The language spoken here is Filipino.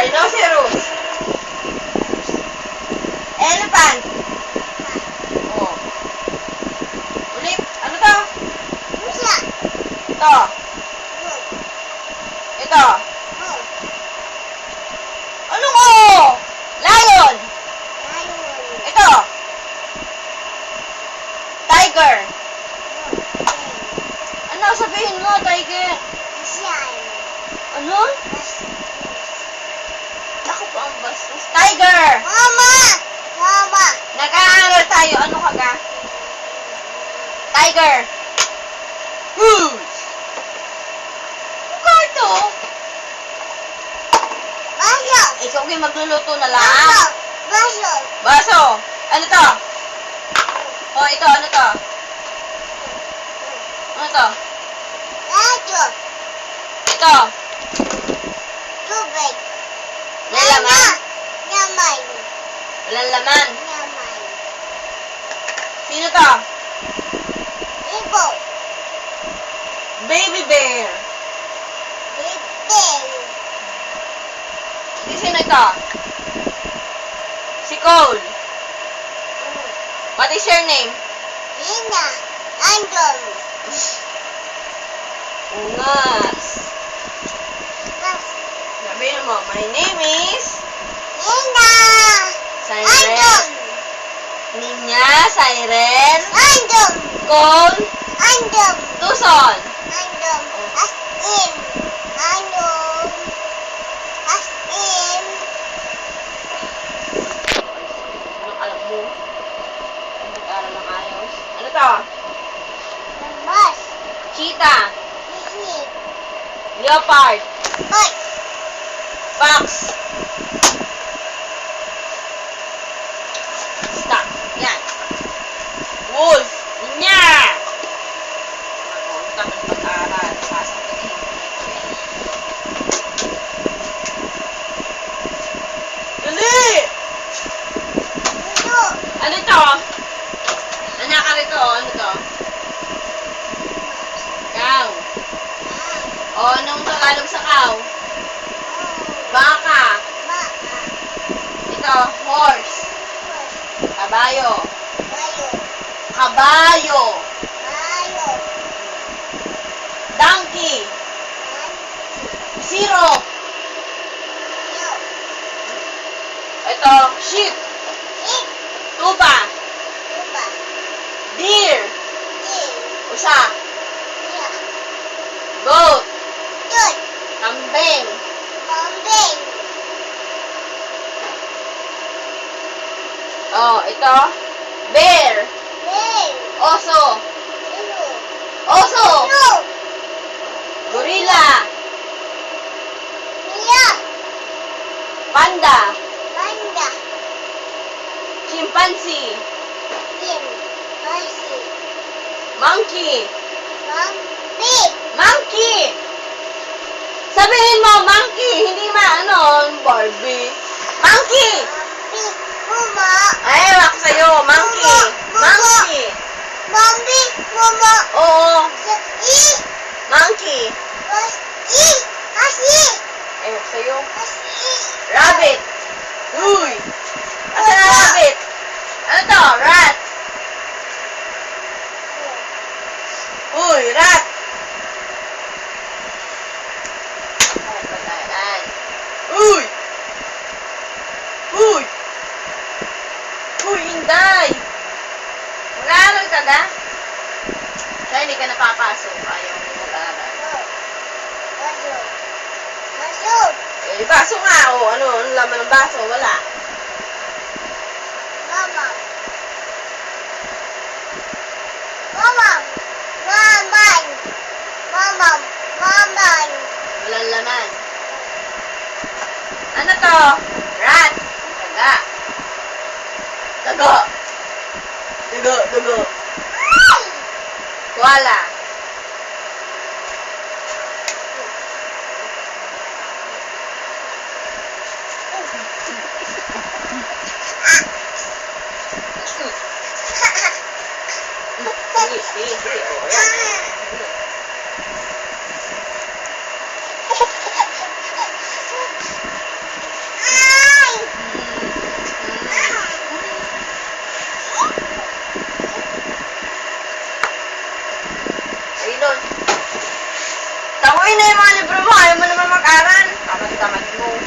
Rhinoceros. Elephant. Oh. Ulit. Ano to? Ito. Ito. Anong o? Lion. Ito. Tiger. Ano sabihin mo, tiger? Ano? Ako po ang bastos. Tiger! Mama! Nag-aaral tayo. Ano ka ga? Tiger! Whoosh! Ano ito? Baso! Ikaw kayo magluluto na lang. Baso! Baso! Ano to? Oh, ito. Ano to? Ano to? Baso! Ito. Tubig! May laman? Yaman! Walang laman. Yaman! Sino to? Ibo! Baby bear. Bibing! Sino ito? Si Cole. What is your name? Lina! Andong! Ungas. Sabihin mo, my name is Lina! Siren. Andong! Ninya, Siren, Andong! Cole, Andong! Tucson. Andong! As-in! Andong! As-in! Anong alam mo? Mag-aral ng ayos. Ano to? Bus! Cheetah, Sisi! leopard, Bus! fox. Stop. Yan. Wolf. Ninya. Ako, tamad mag-aral. Sasabihin ko ito eh. Dali! Ito! Ano to? Anak ka rito. Ano to? Cow. O, anong Tagalog sa cow? Baka. Baka! Ito, horse. Kabayo. Bayo! Kabayo. Bayo! Donkey. Zero. Yo! Ito, sheep. Ik! Tuba. Tuba! Deer. Din! Usa. Ya! Goat. Tut! Kambing. Kambing! Oh, ito. Bear. Ring! Oso. Ilo! Oso. Ilo! Gorilla. Mia! Panda. Panda! Chimpanzee. Kim! Basi! Monkey. Mambi! Monkey. Sabihin mo, monkey. Hindi Barbie. Monkey. Mambi! Mama! Ay, ewan ko sa'yo. Monkey. Monkey. Mambi! Mama! Oo. I! Monkey. Bas! I! Asi! Ewan ko sa'yo. Asi! Rabbit. Uy. Asan na rabbit? Ano to? Rat. Uy, rat. Uy. Uy. Uy, Inday. Mag-aaral ka ga? Kaya hindi ka napapasok. Ayaw mo mag-aaral. Baso! Baso! Eh, baso nga. O, ano laman ng baso? Wala. Mama! Mama! Maman! Mama! Maman! Walang laman. Ano to? Rat. Taga. Tago. Tago, tago. Koala. Sige, sige. O, yan. mag-aral. Tamad-tamad mo.